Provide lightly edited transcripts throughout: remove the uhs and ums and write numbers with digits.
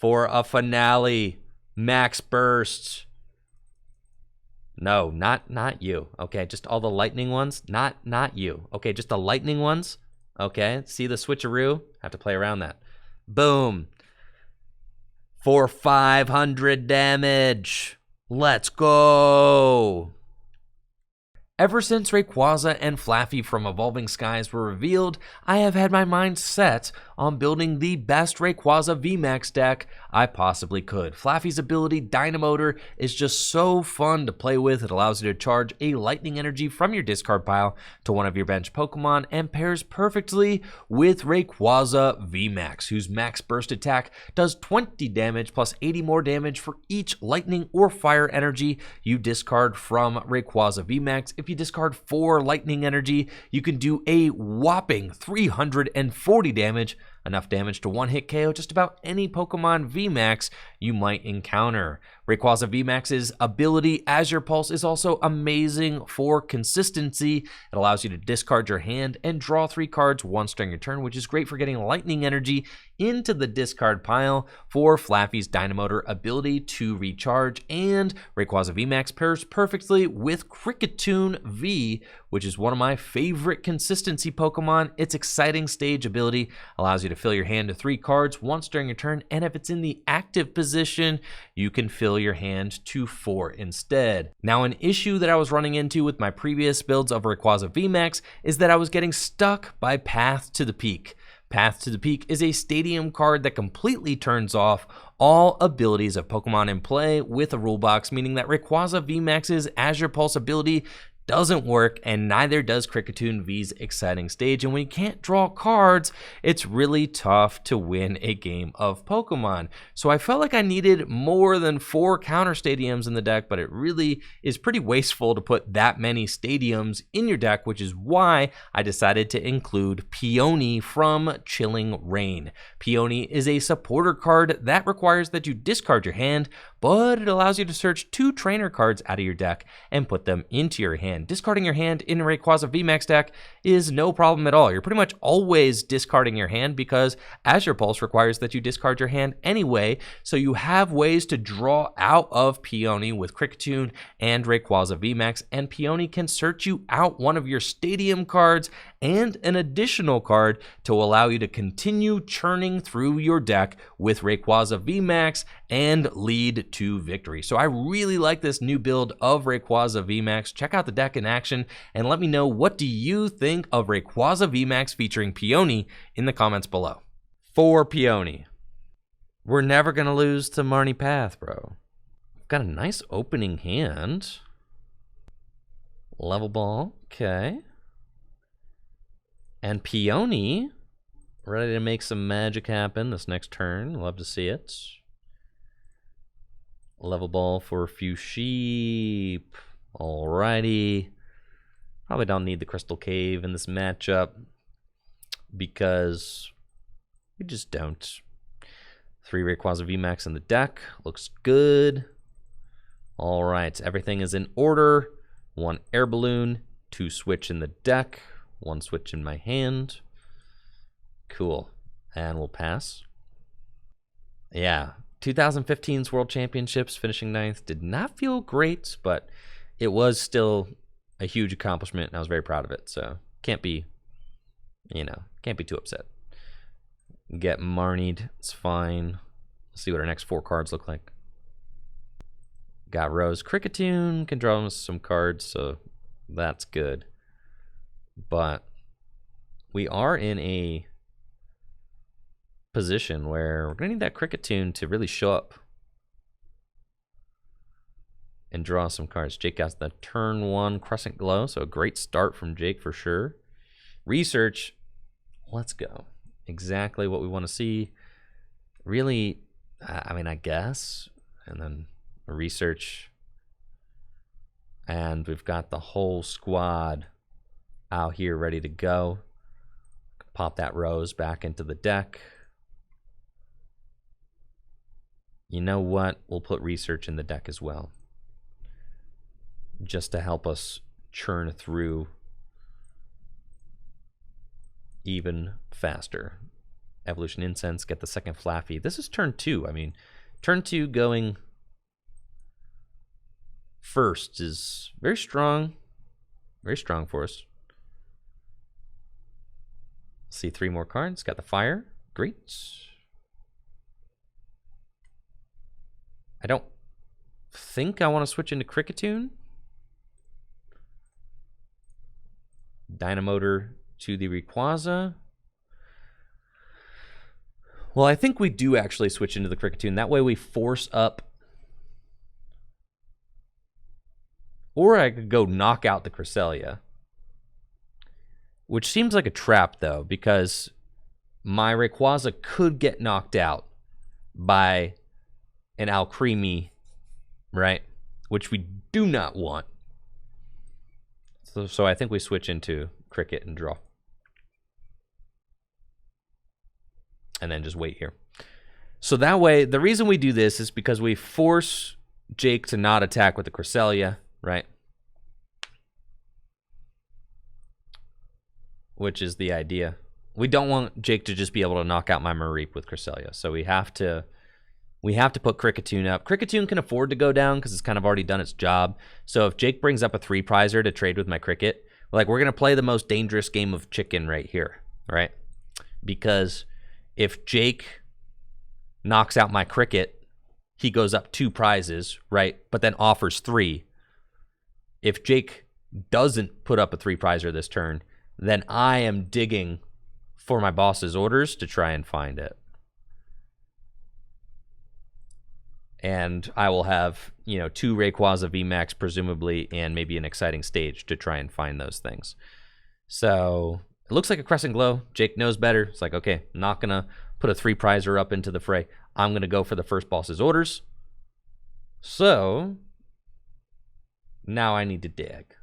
for a finale. Max Burst. No, not you. Okay, just all the lightning ones. Not you. Okay, just the lightning ones. Okay, see the switcheroo? Have to play around that. Boom. For 500 damage. Let's go. Ever since Rayquaza and Flaaffy from Evolving Skies were revealed, I have had my mind set on building the best Rayquaza VMAX deck I possibly could. Flaaffy's ability, Dynamotor, is just so fun to play with. It allows you to charge a Lightning Energy from your discard pile to one of your bench Pokemon and pairs perfectly with Rayquaza VMAX, whose max burst attack does 20 damage plus 80 more damage for each Lightning or Fire Energy you discard from Rayquaza VMAX. If you discard 4 Lightning Energy, you can do a whopping 340 damage, enough damage to one-hit KO just about any Pokemon VMAX you might encounter. Rayquaza VMAX's ability, Azure Pulse, is also amazing for consistency. It allows you to discard your hand and draw 3 cards once during your turn, which is great for getting Lightning Energy into the discard pile for Flaaffy's Dynamotor ability to recharge. And Rayquaza VMAX pairs perfectly with Kricketune V, which is one of my favorite consistency Pokemon. Its exciting stage ability allows you to fill your hand to 3 cards once during your turn, and if it's in the active position, you can fill your hand to 4 instead. Now, an issue that I was running into with my previous builds of Rayquaza VMAX is that I was getting stuck by Path to the Peak. Path to the Peak is a stadium card that completely turns off all abilities of Pokemon in play with a rule box, meaning that Rayquaza VMAX's Azure Pulse ability doesn't work, and neither does Kricketune V's exciting stage. And when you can't draw cards, it's really tough to win a game of Pokemon. So I felt like I needed more than 4 counter stadiums in the deck, but it really is pretty wasteful to put that many stadiums in your deck, which is why I decided to include Peony from Chilling Reign. Peony is a supporter card that requires that you discard your hand, but it allows you to search 2 trainer cards out of your deck and put them into your hand. Discarding your hand in a Rayquaza VMAX deck is no problem at all. You're pretty much always discarding your hand because Azure Pulse requires that you discard your hand anyway, so you have ways to draw out of Peony with Kricketune and Rayquaza VMAX, and Peony can search you out one of your stadium cards and an additional card to allow you to continue churning through your deck with Rayquaza VMAX and lead to victory. So I really like this new build of Rayquaza VMAX. Check out the deck in action and let me know, what do you think of Rayquaza VMAX featuring Peony in the comments below. For Peony, we're never going to lose to Marnie Path, bro. We've got a nice opening hand. Level Ball, okay. And Peony, ready to make some magic happen this next turn. Love to see it. Level Ball for a few sheep. Alrighty. Probably don't need the Crystal Cave in this matchup because we just don't. 3 Rayquaza VMAX in the deck. Looks good. Alright, everything is in order. 1 Air Balloon, 2 Switch in the deck, 1 Switch in my hand. Cool. And we'll pass. Yeah. 2015's World Championships, finishing 9th, did not feel great, but it was still a huge accomplishment, and I was very proud of it. So can't be, can't be too upset. Get Marnied, it's fine. Let's see what our next 4 cards look like. Got Rose. Kricketune can draw some cards, so that's good. But we are in a position where we're going to need that Kricketune to really show up and draw some cards. Jake got the turn 1 Crescent Glow, so a great start from Jake for sure. Research, let's go. Exactly what we want to see. Really, I guess. And then research. And we've got the whole squad out here ready to go. Pop that Rose back into the deck. You know what? We'll put research in the deck as well, just to help us churn through even faster. Evolution Incense, get the second Flaaffy. This is turn 2. I mean, turn 2 going first is very strong. Very strong for us. See 3 more cards. Got the fire. Great. I don't think I want to switch into Kricketune. Dynamotor to the Rayquaza. Well, I think we do actually switch into the Kricketune. That way we force up. Or I could go knock out the Cresselia. Which seems like a trap, though, because my Rayquaza could get knocked out by an Alcremie, right? Which we do not want. So I think we switch into Cricket and draw. And then just wait here. So that way, the reason we do this is because we force Jake to not attack with the Cresselia, right? Which is the idea. We don't want Jake to just be able to knock out my Mareep with Cresselia. So we have to put Kricketune up. Kricketune can afford to go down because it's kind of already done its job. So if Jake brings up a 3-prizer to trade with my Cricket, like, we're going to play the most dangerous game of chicken right here, right? Because if Jake knocks out my Cricket, he goes up 2 prizes, right? But then offers 3. If Jake doesn't put up a 3-prizer this turn, then I am digging for my boss's orders to try and find it. And I will have, 2 Rayquaza VMAX presumably, and maybe an exciting stage to try and find those things. So it looks like a Crescent Glow. Jake knows better. It's like, okay, I'm not going to put a 3-prizer up into the fray. I'm going to go for the first boss's orders. So now I need to dig.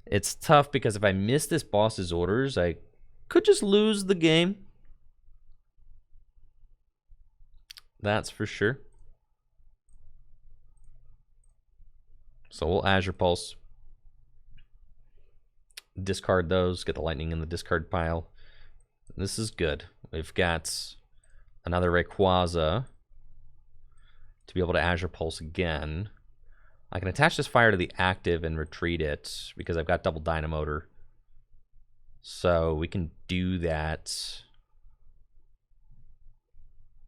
It's tough because if I miss this boss's orders, I could just lose the game. That's for sure. So we'll Azure Pulse. Discard those, get the Lightning in the discard pile. This is good. We've got another Rayquaza to be able to Azure Pulse again. I can attach this fire to the active and retreat it because I've got double Dynamotor. So we can do that.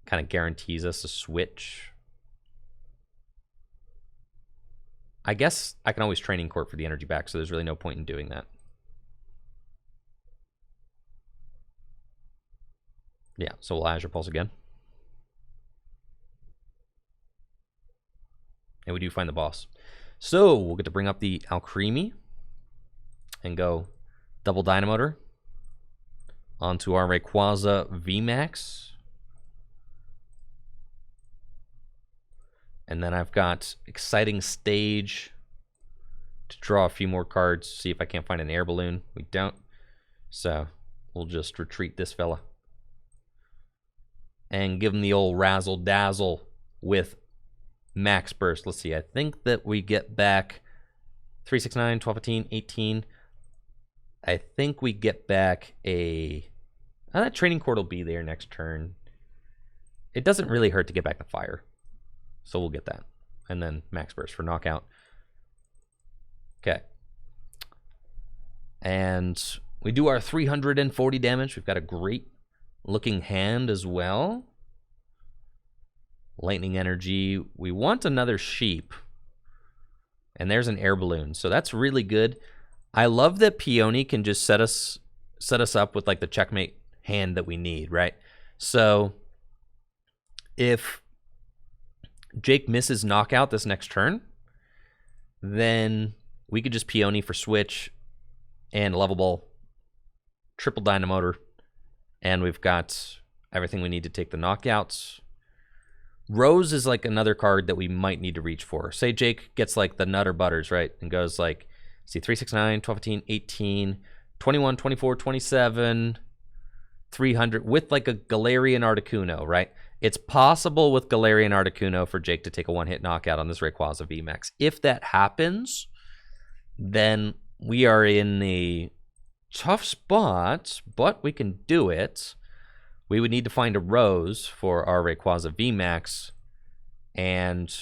Kind of guarantees us a switch. I guess I can always Training Court for the energy back, so there's really no point in doing that. Yeah, so we'll Azure Pulse again. And we do find the boss. So we'll get to bring up the Alcremie and go double Dynamotor onto our Rayquaza VMAX. And then I've got exciting stage to draw a few more cards, see if I can't find an air balloon. We don't. So we'll just retreat this fella. And give him the old razzle dazzle with max burst. Let's see. I think that we get back 3, 6, 9, 12, 15, 18. I think we get back a... that Training Court will be there next turn. It doesn't really hurt to get back the fire. So we'll get that. And then max burst for knockout. Okay. And we do our 340 damage. We've got a great looking hand as well. Lightning Energy. We want another sheep. And there's an air balloon. So that's really good. I love that Peony can just set us up with like the checkmate hand that we need, right? So if Jake misses knockout this next turn, then we could just Peony for switch and Level Ball, triple Dynamotor, and we've got everything we need to take the knockouts. Rose is like another card that we might need to reach for. Say Jake gets like the Nutter Butters, right? And goes like, see, 3, 6, 9, 12, 15, 18, 21, 24, 27, 300 with like a Galarian Articuno, right? It's possible with Galarian Articuno for Jake to take a one-hit knockout on this Rayquaza VMAX. If that happens, then we are in a tough spot, but we can do it. we would need to find a Rose for our Rayquaza VMAX, and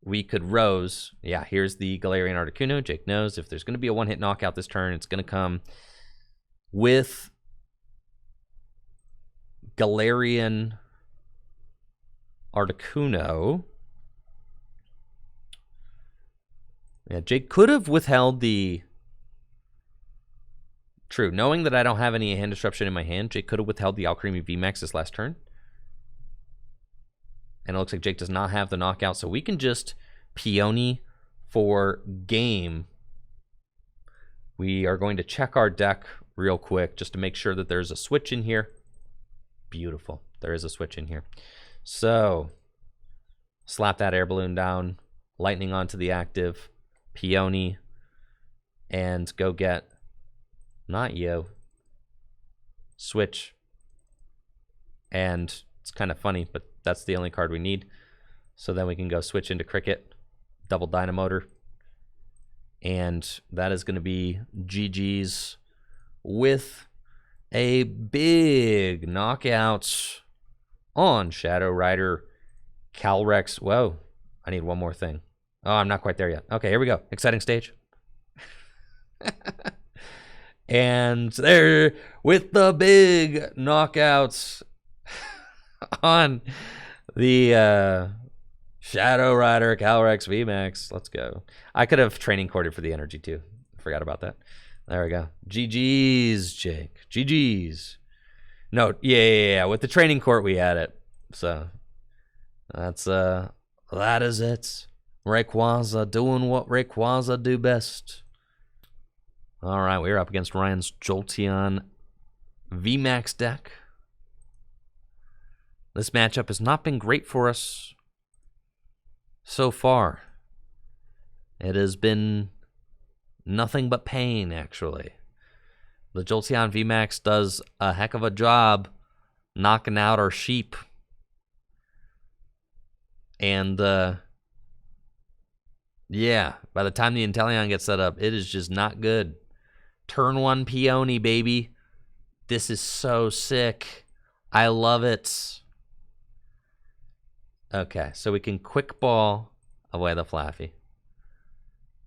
we could Rose. Yeah, here's the Galarian Articuno. Jake knows if there's going to be a one-hit knockout this turn, it's going to come with Galarian Articuno. Yeah, Jake could have withheld the... True, knowing that I don't have any hand disruption in my hand, Jake could have withheld the Alcremie VMAX this last turn. And it looks like Jake does not have the knockout, so we can just Peony for game. We are going to check our deck real quick just to make sure that there's a switch in here. Beautiful. There is a switch in here. So, slap that air balloon down, lightning onto the active, Peony, and go get, not you, switch. And it's kind of funny, but that's the only card we need. So then we can go switch into Cricket, double Dynamotor. And that is going to be GG's with a big knockout on Shadow Rider Calyrex. Whoa, I need one more thing. Oh, I'm not quite there yet. Okay, here we go. Exciting stage. And there with the big knockouts on the Shadow Rider Calyrex VMAX. Let's go. I could have training courted for the energy too. Forgot about that. There we go. GG's, Jake. GG's. No, yeah. With the training court, we had it. So that's that is it. Rayquaza doing what Rayquaza do best. All right, we're up against Ryan's Jolteon VMAX deck. This matchup has not been great for us so far. It has been nothing but pain, actually. The Jolteon VMAX does a heck of a job knocking out our sheep. And, yeah, by the time the Inteleon gets set up, it is just not good. Turn 1 Peony, baby. This is so sick. I love it. Okay, so we can quick ball away the Flaaffy.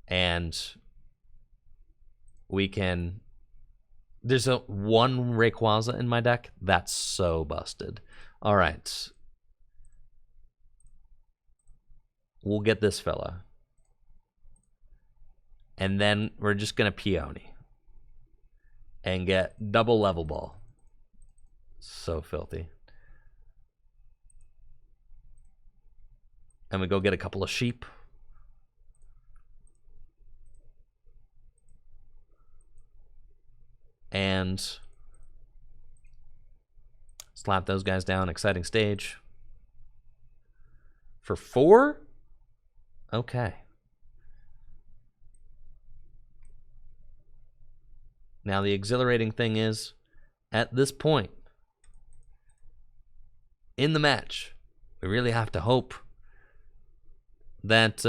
And we can... There's a one Rayquaza in my deck. That's so busted. All right. We'll get this fella. And then we're just going to Peony. And get double Level Ball. So filthy. And we go get a couple of sheep. And slap those guys down. Exciting stage. For 4? Okay. Now the exhilarating thing is, at this point in the match, we really have to hope that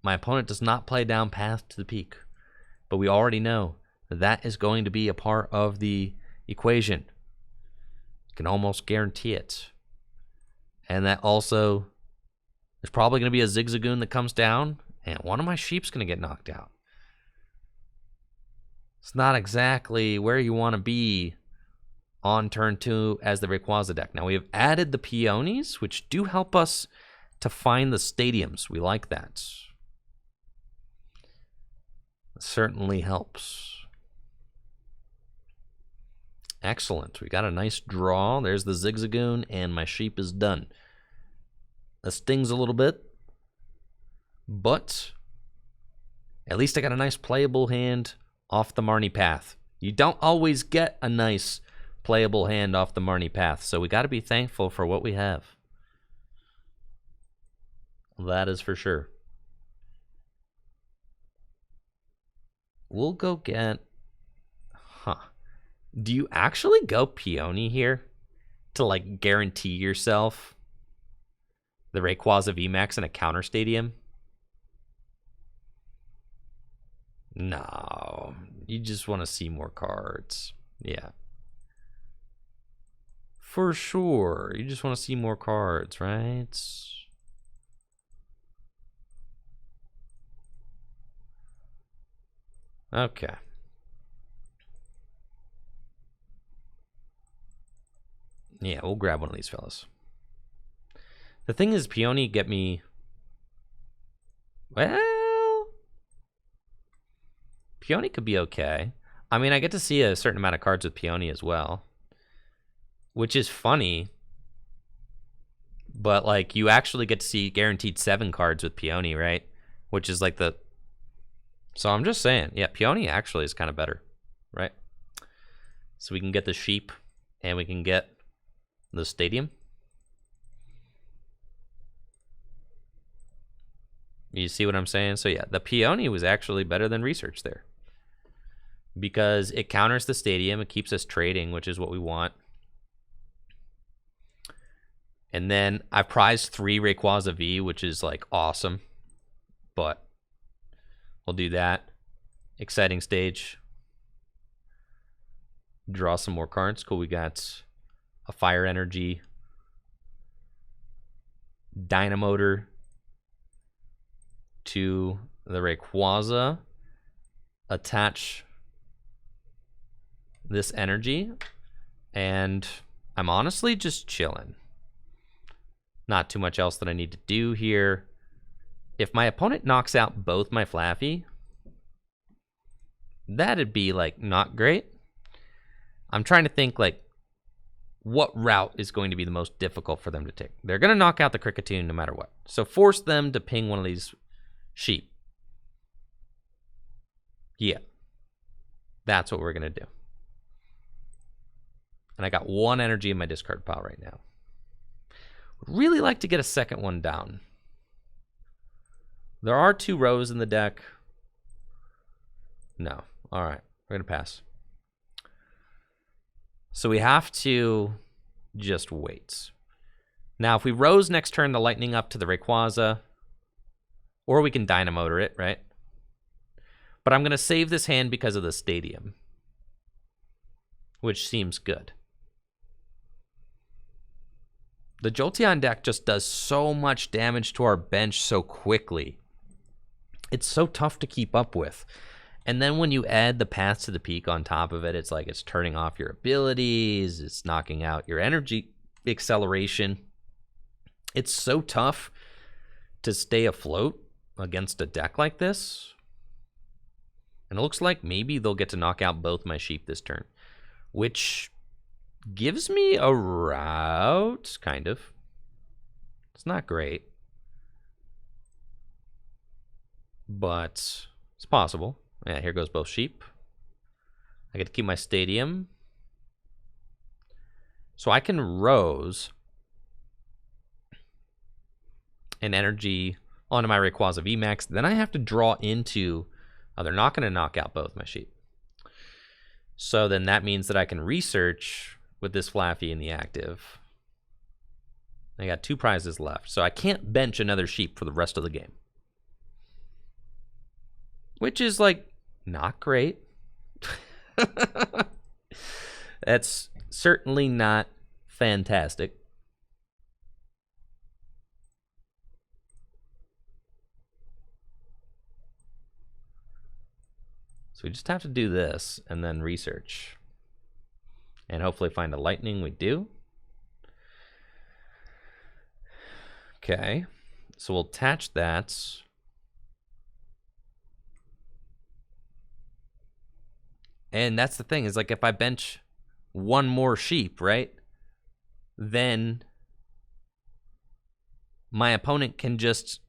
my opponent does not play down Path to the Peak. But we already know that is going to be a part of the equation. You can almost guarantee it. And that also, there's probably going to be a Zigzagoon that comes down, and one of my sheep's going to get knocked out. It's not exactly where you want to be on turn 2 as the Rayquaza deck. Now, we have added the Peonies, which do help us to find the stadiums. We like that. It certainly helps. Excellent. We got a nice draw. There's the Zigzagoon, and my sheep is done. That stings a little bit, but at least I got a nice playable hand off the Marnie path. You don't always get a nice playable hand off the Marnie path, so we got to be thankful for what we have. That is for sure. We'll go get... Do you actually go Peony here to, like, guarantee yourself the Rayquaza VMAX in a counter stadium? No. You just want to see more cards. Yeah. For sure. You just want to see more cards, right? Okay. Yeah, we'll grab one of these fellas. The thing is, Peony get me... Well... Peony could be okay. I mean, I get to see a certain amount of cards with Peony as well. Which is funny. But, like, you actually get to see guaranteed 7 cards with Peony, right? Which is like the... So I'm just saying, yeah, Peony actually is kind of better, right? So we can get the sheep, and we can get the stadium. You see what I'm saying? So yeah, the Peony was actually better than research there. Because it counters the stadium, it keeps us trading, which is what we want. And then I prized 3 Rayquaza V, which is like awesome. But we'll do that. Exciting stage. Draw some more cards. Cool, we got a Fire Energy, Dynamotor to the Rayquaza. Attach this energy. And I'm honestly just chilling. Not too much else that I need to do here. If my opponent knocks out both my Flaaffy, that'd be like not great. I'm trying to think like what route is going to be the most difficult for them to take. They're going to knock out the Kricketune no matter what. So force them to ping one of these sheep. Yeah. That's what we're going to do. And I got 1 energy in my discard pile right now. Would really like to get a second one down. There are 2 Rose in the deck. No. All right. We're going to pass. So we have to just wait. Now, if we Rose next turn the Lightning up to the Rayquaza, or we can Dynamotor it, right? But I'm going to save this hand because of the stadium, which seems good. The Jolteon deck just does so much damage to our bench so quickly. It's so tough to keep up with. And then when you add the Path to the Peak on top of it, it's like it's turning off your abilities, it's knocking out your energy acceleration. It's so tough to stay afloat against a deck like this. And it looks like maybe they'll get to knock out both my sheep this turn, which gives me a route, kind of. It's not great, but it's possible. Yeah, here goes both sheep. I get to keep my stadium. So I can Rose an energy onto my Rayquaza VMAX. Then I have to draw into... Oh, they're not going to knock out both my sheep. So then that means that I can research with this Flaaffy in the active. I got 2 prizes left. So I can't bench another sheep for the rest of the game. Which is like not great. That's certainly not fantastic. So we just have to do this and then research. And hopefully find a Lightning. We do. Okay. So we'll attach that. And that's the thing, is like if I bench 1 more sheep, right? Then my opponent can just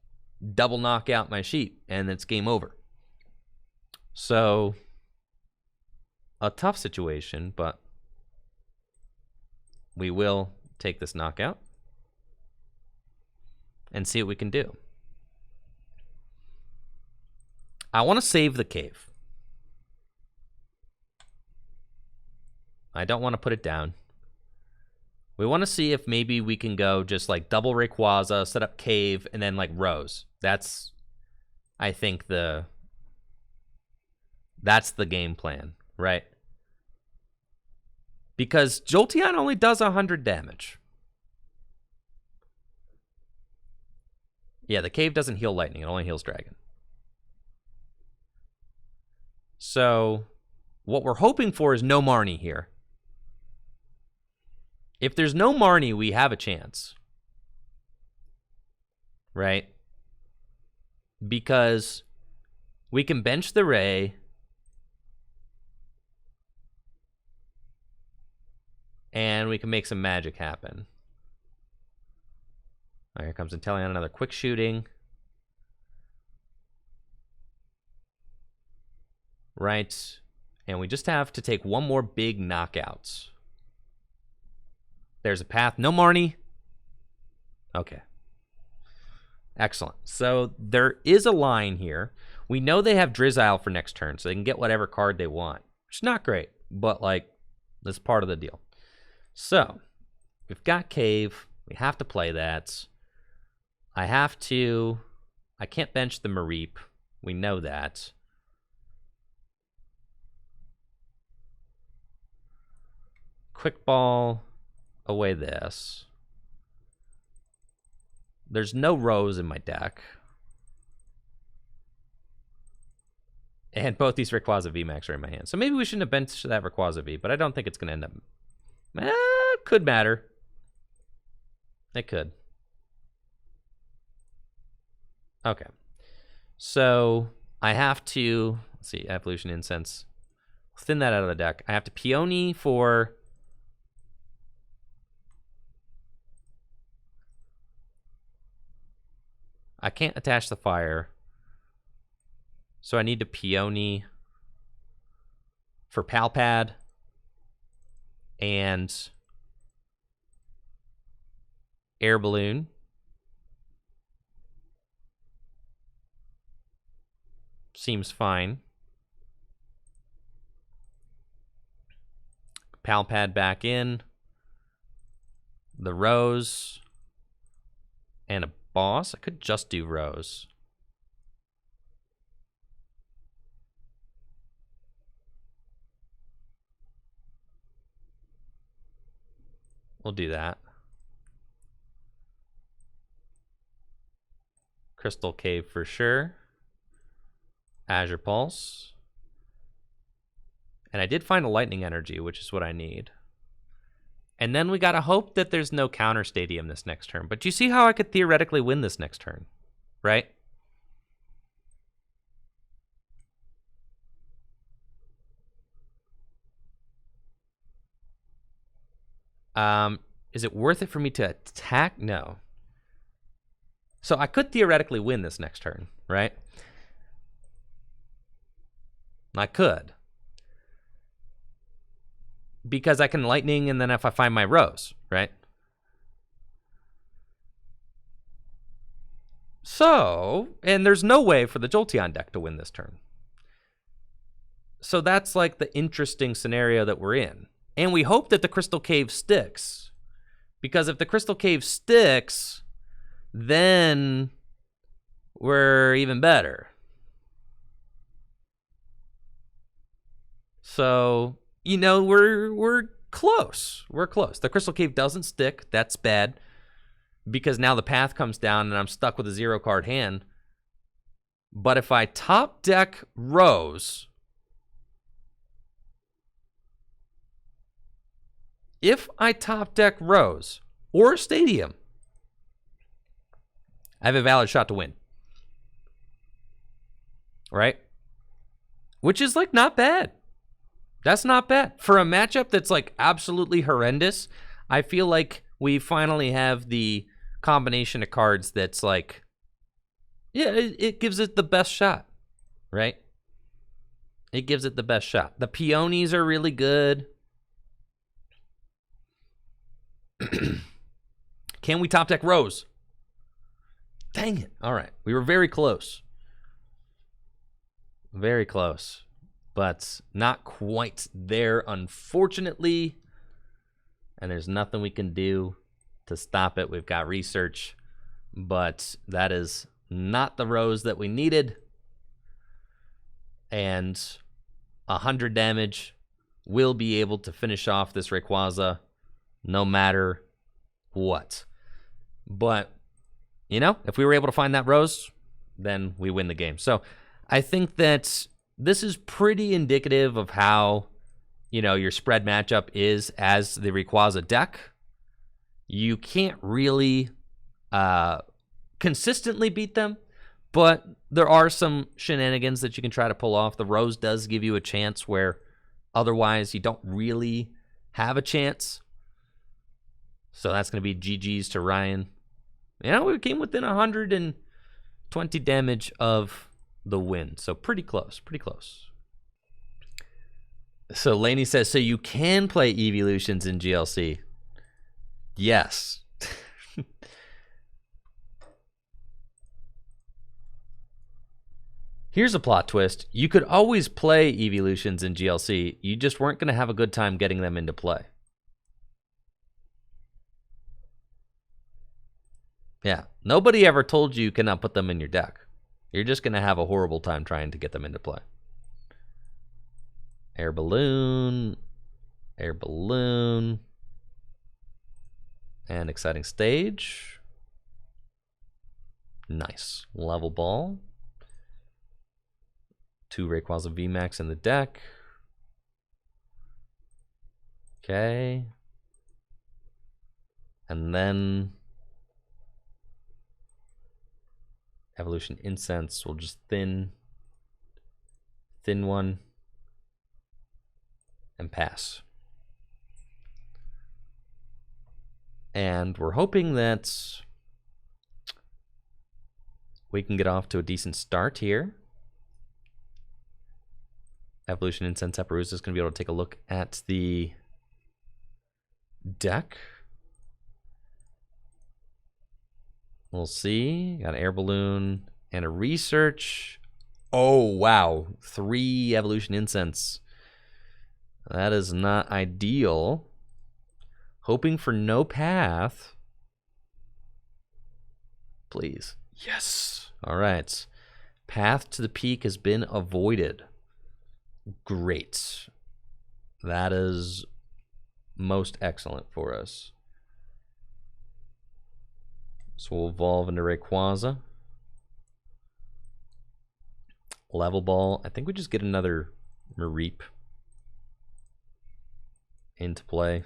double knock out my sheep and it's game over. So a tough situation, but we will take this knockout and see what we can do. I want to save the cave. I don't want to put it down. We want to see if maybe we can go just like double Rayquaza, set up cave, and then like Rose. That's, I think, that's the game plan, right? Because Jolteon only does 100 damage. Yeah, the cave doesn't heal lightning. It only heals dragon. So, what we're hoping for is no Marnie here. If there's no Marnie, we have a chance. Right? Because we can bench the Ray. And we can make some magic happen. All right, here comes Inteleon, another quick shooting. Right. And we just have to take one more big knockout. There's a path. No Marnie. Okay. Excellent. So there is a line here. We know they have Drizzile for next turn, so they can get whatever card they want. Which is not great, but like, that's part of the deal. So, we've got Cave. We have to play that. I can't bench the Mareep. We know that. Quick Ball, away this. There's no Rose in my deck. And both these Rayquaza VMAX are in my hand. So maybe we shouldn't have benched that Rayquaza V, but I don't think it's going to end up... could matter. It could. Okay. So I have to... Let's see, Evolution Incense. Thin that out of the deck. I have to Peony for... I can't attach the fire. So I need to Peony for Pal Pad and Air Balloon. Seems fine. Pal Pad back in. The Rose. And a boss. I could just do Rose. We'll do that. Crystal Cave for sure. Azure Pulse. And I did find a Lightning Energy, which is what I need. And then we gotta hope that there's no counter stadium this next turn. But you see how I could theoretically win this next turn, right? Is it worth it for me to attack? No. So I could theoretically win this next turn, right? I could. Because I can Lightning, and then if I find my Rose, right? So, and there's no way for the Jolteon deck to win this turn. So that's like the interesting scenario that we're in. And we hope that the Crystal Cave sticks. Because if the Crystal Cave sticks, then we're even better. So, you know, we're close. We're close. The Crystal Cave doesn't stick. That's bad. Because now the path comes down and I'm stuck with a 0-card hand. But if I top deck Rose... If I top deck Rose or Stadium, I have a valid shot to win. Right? Which is like not bad. That's not bad. For a matchup that's like absolutely horrendous, I feel like we finally have the combination of cards that's like, yeah, it gives it the best shot. Right? It gives it the best shot. The Peonies are really good. Can we top deck Rose? Dang it. All right. We were very close. Very close. But not quite there, unfortunately. And there's nothing we can do to stop it. We've got research. But that is not the Rose that we needed. And 100 damage will be able to finish off this Rayquaza no matter what. But, you know, if we were able to find that Rose, then we win the game. So I think that this is pretty indicative of how, you know, your spread matchup is as the Rayquaza deck. You can't really consistently beat them, but there are some shenanigans that you can try to pull off. The Rose does give you a chance where otherwise you don't really have a chance. So that's going to be GG's to Ryan. You know, we came within 120 damage of the win. So pretty close, pretty close. So Laney says, so you can play Evolutions in GLC? Yes. Here's a plot twist. You could always play Evolutions in GLC. You just weren't going to have a good time getting them into play. Yeah. Nobody ever told you cannot put them in your deck. You're just going to have a horrible time trying to get them into play. Air Balloon. Air Balloon. And Exciting Stage. Nice. Level Ball. 2 Rayquaza VMAX in the deck. Okay. And then Evolution Incense. We'll just thin one and pass. And we're hoping that we can get off to a decent start here. Evolution Incense SSH is going to be able to take a look at the deck. We'll see. Got an Air Balloon and a Research. Oh, wow. 3 Evolution Incense. That is not ideal. Hoping for no path. Please. Yes. All right. Path to the peak has been avoided. Great. That is most excellent for us. So we'll evolve into Rayquaza. Level Ball. I think we just get another Mareep into play.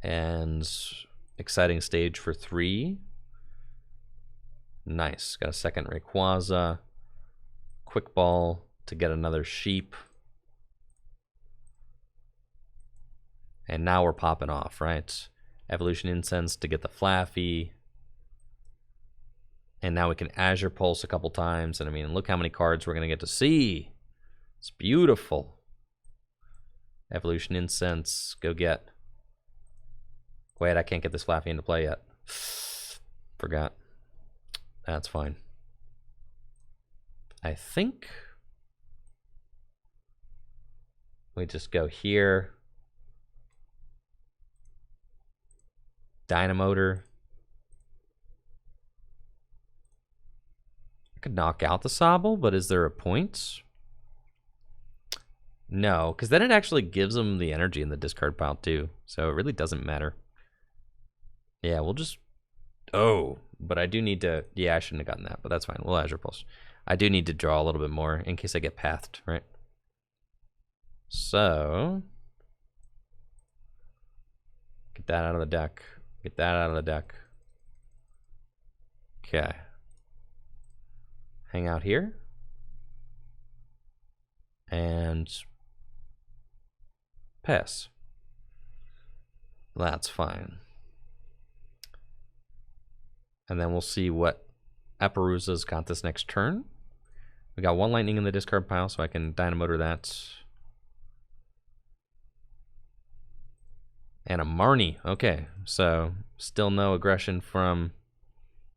And Exciting Stage for 3. Nice. Got a second Rayquaza. Quick Ball to get another Sheep. And now we're popping off, right? Evolution Incense to get the Flaaffy. And now we can Azure Pulse a couple times. And I mean, look how many cards we're going to get to see. It's beautiful. Evolution Incense. Go get. Wait, I can't get this Flaaffy into play yet. Forgot. That's fine. I think we just go here. Dynamotor. I could knock out the Sobble, but is there a point? No, because then it actually gives them the energy in the discard pile too. So it really doesn't matter. Yeah, we'll just... Oh, but I do need to... Yeah, I shouldn't have gotten that, but that's fine. We'll Azure Pulse. I do need to draw a little bit more in case I get pathed, right? So... Get that out of the deck. Get that out of the deck. Okay. Hang out here. And... Pass. That's fine. And then we'll see what Apparusa's got this next turn. We got 1 Lightning in the discard pile, so I can Dynamotor that. And a Marnie. Okay, so still no aggression from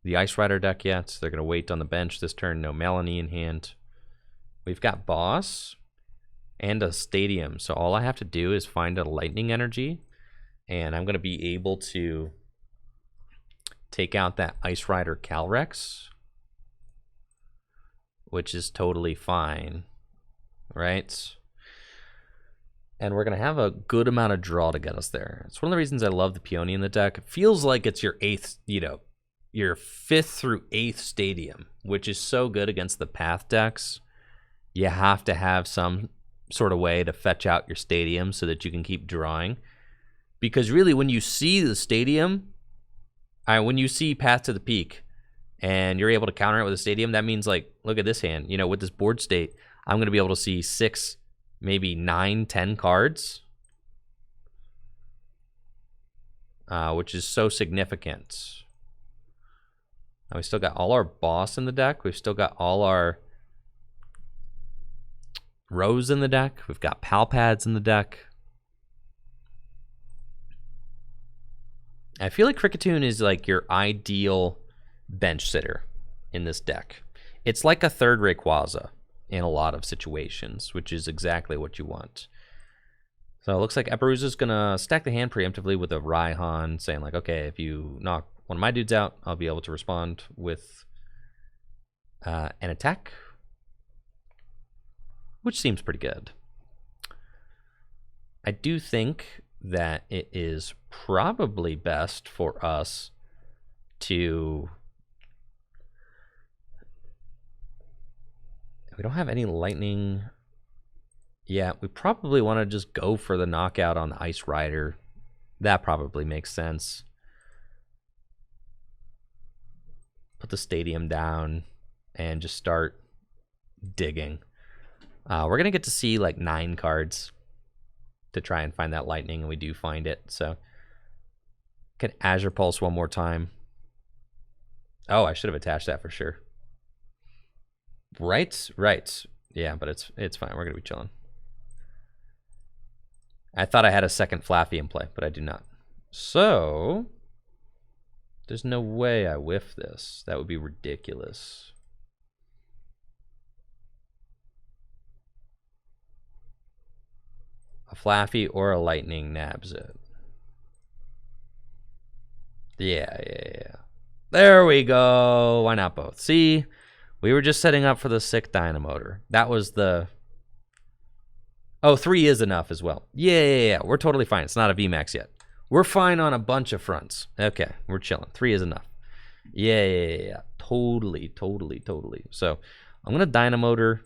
the Ice Rider deck yet. So they're going to wait on the bench this turn. No Melanie in hand. We've got Boss and a Stadium. So all I have to do is find a Lightning Energy. And I'm going to be able to take out that Ice Rider Calyrex, which is totally fine, right? And we're going to have a good amount of draw to get us there. It's one of the reasons I love the Peony in the deck. It feels like it's your eighth, you know, your 5th through 8th stadium, which is so good against the path decks. You have to have some sort of way to fetch out your stadium so that you can keep drawing. Because really, when you see the stadium, when you see Path to the Peak, and you're able to counter it with a stadium, that means, like, look at this hand. You know, with this board state, I'm going to be able to see 6, maybe 9, 10 cards, which is so significant. Now we still got all our boss in the deck. We've still got all our Rose in the deck. We've got Pal Pads in the deck. I feel like Kricketune is like your ideal bench sitter in this deck. It's like a third Rayquaza in a lot of situations, which is exactly what you want. So it looks like Eperuza's gonna stack the hand preemptively with a Raihan, saying like, okay, if you knock one of my dudes out, I'll be able to respond with an attack, which seems pretty good. I do think that it is probably best for us to... We don't have any lightning. Yeah, we probably want to just go for the knockout on the Ice Rider. That probably makes sense. Put the stadium down and just start digging. We're going to get to see like 9 cards to try and find that lightning, and we do find it. So, can Azure Pulse one more time. Oh, I should have attached that for sure. Right. Yeah, but it's fine. We're going to be chilling. I thought I had a second Flaaffy in play, but I do not. So, there's no way I whiff this. That would be ridiculous. A Flaaffy or a Lightning nabs it. Yeah. There we go. Why not both? See? We were just setting up for the sick Dynamotor. That was the... Oh, 3 is enough as well. Yeah. We're totally fine. It's not a VMAX yet. We're fine on a bunch of fronts. Okay, we're chilling. 3 is enough. Yeah. Totally. So, I'm going to Dynamotor.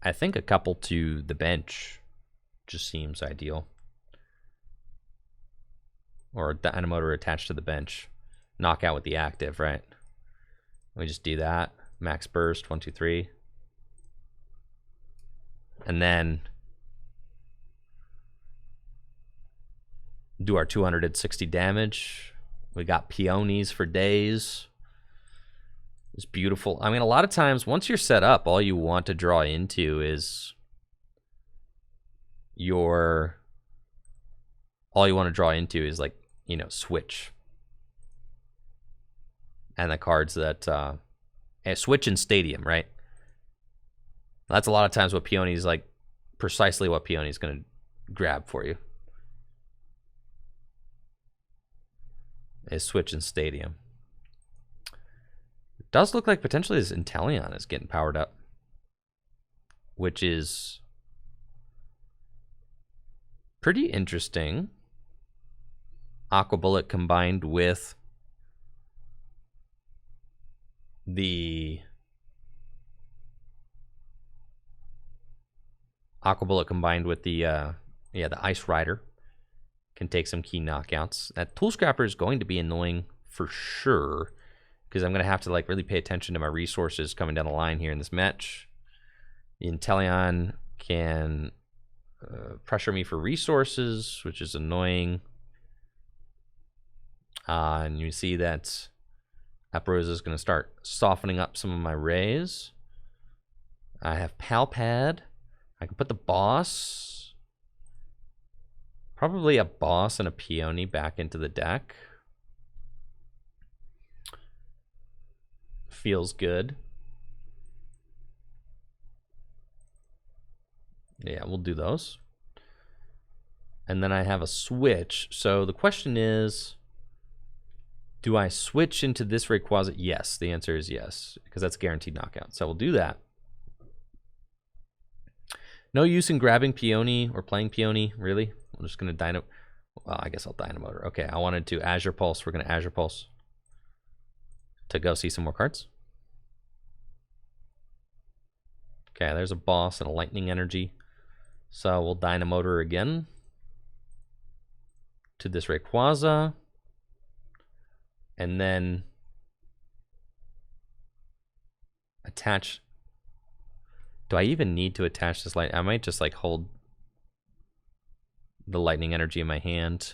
I think a couple to the bench just seems ideal. Or a Dynamotor attached to the bench. Knockout with the active, right? We just do that. Max burst, 1, 2, 3. And then do our 260 damage. We got peonies for days. It's beautiful. I mean, a lot of times, once you're set up, all you want to draw into is like, you know, switch. And the cards that, switch in stadium, right? That's a lot of times what Peony is like, precisely what Peony is going to grab for you. Is switch in stadium. It does look like potentially this Inteleon is getting powered up, which is pretty interesting. Aqua Bullet combined with the the Ice Rider can take some key knockouts. That Tool Scrapper is going to be annoying for sure, because I'm going to have to like really pay attention to my resources coming down the line here in this match. The Inteleon can pressure me for resources, which is annoying. And you see that Eperuza is going to start softening up some of my rays. I have Pal Pad. I can put the boss, probably a boss and a Peony, back into the deck. Feels good. Yeah, we'll do those. And then I have a switch. So the question is, Do I switch into this Rayquaza? Yes, the answer is yes, because that's guaranteed knockout. So we'll do that. No use in grabbing Peony or playing Peony, really? I'm just going to Dynamo. Well, I guess I'll Dynamotor. Okay, I wanted to Azure Pulse. We're going to Azure Pulse to go see some more cards. Okay, there's a boss and a Lightning Energy. So we'll Dynamotor again to this Rayquaza. And then attach. Do I even need to attach this light? I might just like hold the Lightning Energy in my hand.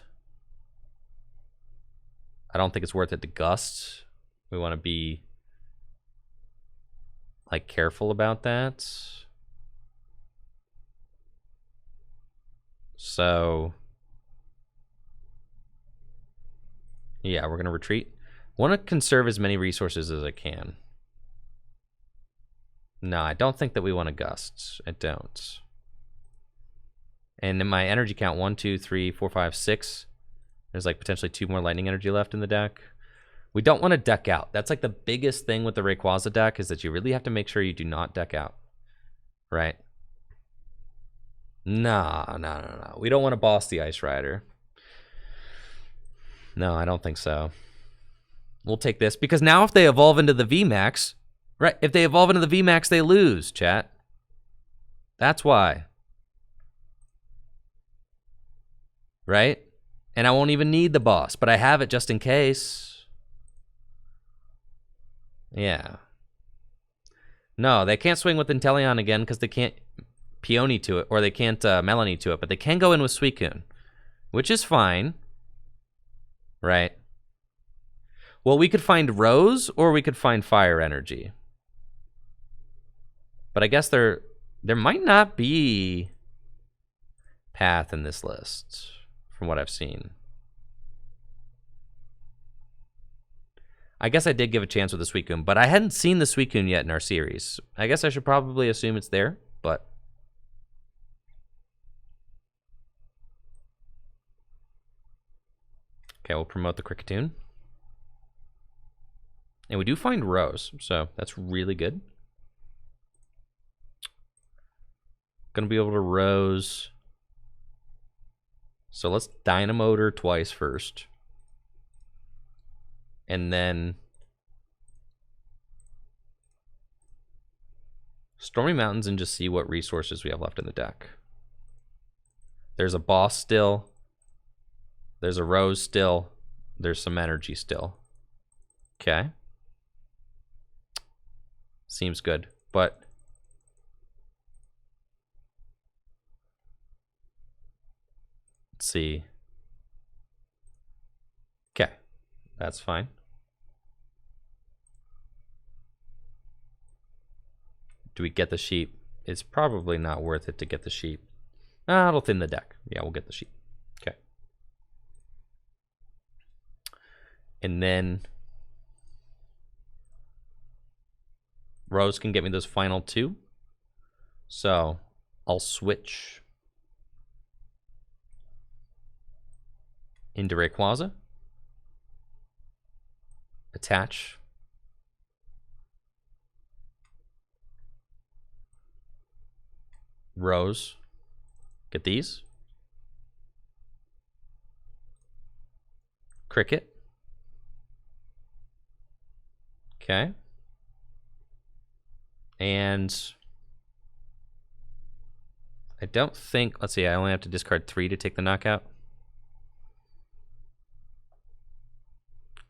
I don't think it's worth it to gust. We want to be like careful about that. So yeah, we're gonna retreat. Want to conserve as many resources as I can. No, I don't think that we want to gust. I don't. And in my energy count, 1, 2, 3, 4, 5, 6. There's like potentially 2 more Lightning Energy left in the deck. We don't want to deck out. That's like the biggest thing with the Rayquaza deck, is that you really have to make sure you do not deck out. Right? No. We don't want to boss the Ice Rider. No, I don't think so. We'll take this, because now if they evolve into the VMAX, right? If they evolve into the VMAX, they lose, chat. That's why. Right? And I won't even need the boss, but I have it just in case. Yeah. No, they can't swing with Inteleon again because they can't Peony to it, or they can't Melanie to it, but they can go in with Suicune, which is fine. Right? Well, we could find Rose, or we could find Fire Energy. But I guess there might not be Path in this list, from what I've seen. I guess I did give a chance with the Suicune, but I hadn't seen the Suicune yet in our series. I guess I should probably assume it's there, but... Okay, we'll promote the Kricketune. And we do find Rose, so that's really good. Gonna be able to Rose. So let's Dynamotor twice first. And then Stormy Mountains and just see what resources we have left in the deck. There's a boss still. There's a Rose still. There's some energy still. Okay. Seems good, but let's see. Okay, that's fine. Do we get the sheep? It's probably not worth it to get the sheep. It'll thin the deck. Yeah, we'll get the sheep. Okay. And then Rose can get me those final 2. So I'll switch into Rayquaza. Attach. Rose. Get these. Cricket. Okay. And I don't think, let's see, I only have to discard 3 to take the knockout.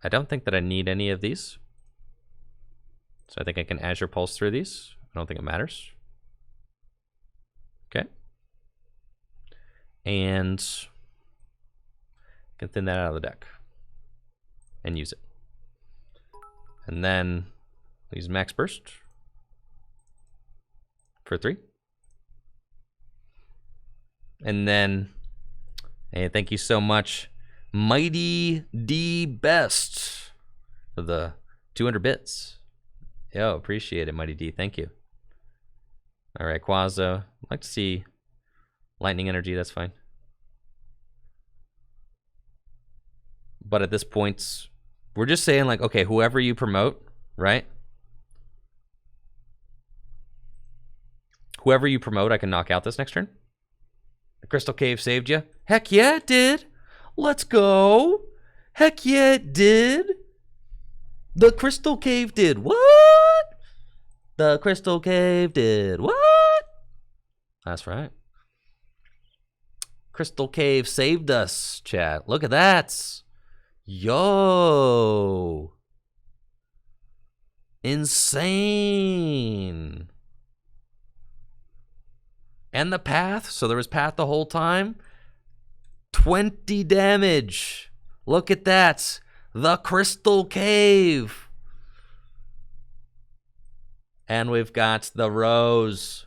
I don't think that I need any of these. So I think I can Azure Pulse through these. I don't think it matters. Okay. And I can thin that out of the deck and use it. And then use Max Burst for 3. And then, hey, thank you so much, Mighty D Best, for the 200 bits. Yo, appreciate it, Mighty D. Thank you. All right, Quaza. I'd like to see Lightning Energy. That's fine. But at this point, We're just saying, like, okay, whoever you promote, right? Whoever you promote, I can knock out this next turn. The Crystal Cave saved you. Heck yeah, it did. Let's go. Heck yeah, it did. The Crystal Cave did what? The Crystal Cave did what? That's right. Crystal Cave saved us, chat. Look at that. Yo. Insane. And the path. So there was path the whole time. 20 damage. Look at that. The Crystal Cave. And we've got the Rose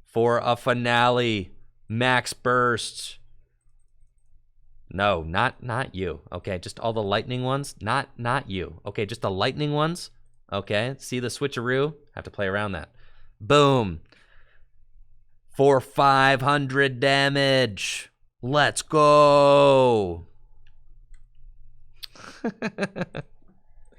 for a finale. Max burst. No, not you. Okay, just all the lightning ones. Not you. Okay, just the lightning ones. Okay, see the switcheroo? Have to play around that. Boom. For 500 damage. Let's go.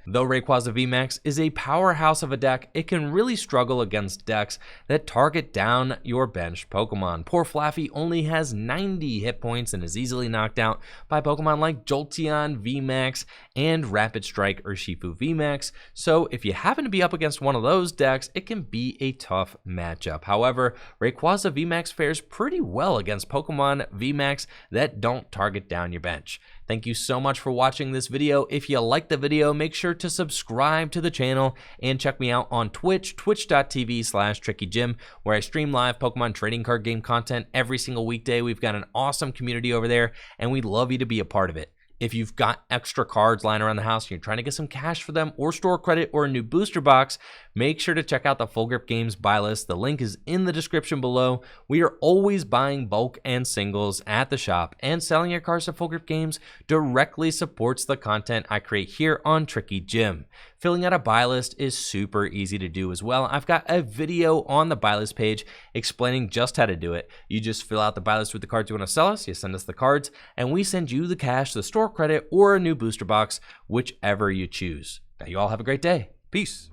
Though Rayquaza VMAX is a powerhouse of a deck, it can really struggle against decks that target down your benched Pokemon. Poor Flaaffy only has 90 hit points and is easily knocked out by Pokemon like Jolteon VMAX and Rapid Strike Urshifu VMAX, so if you happen to be up against one of those decks, it can be a tough matchup. However, Rayquaza VMAX fares pretty well against Pokemon VMAX that don't target down your bench. Thank you so much for watching this video. If you liked the video, make sure to subscribe to the channel and check me out on Twitch, twitch.tv/TrickyJim, where I stream live Pokemon trading card game content every single weekday. We've got an awesome community over there, and we'd love you to be a part of it. If you've got extra cards lying around the house and you're trying to get some cash for them or store credit or a new booster box, make sure to check out the Full Grip Games buy list. The link is in the description below. We are always buying bulk and singles at the shop, and selling your cards to Full Grip Games directly supports the content I create here on Tricky Jim. Filling out a buy list is super easy to do as well. I've got a video on the buy list page explaining just how to do it. You just fill out the buy list with the cards you want to sell us, you send us the cards, and we send you the cash, the store credit, or a new booster box, whichever you choose. Now you all have a great day. Peace.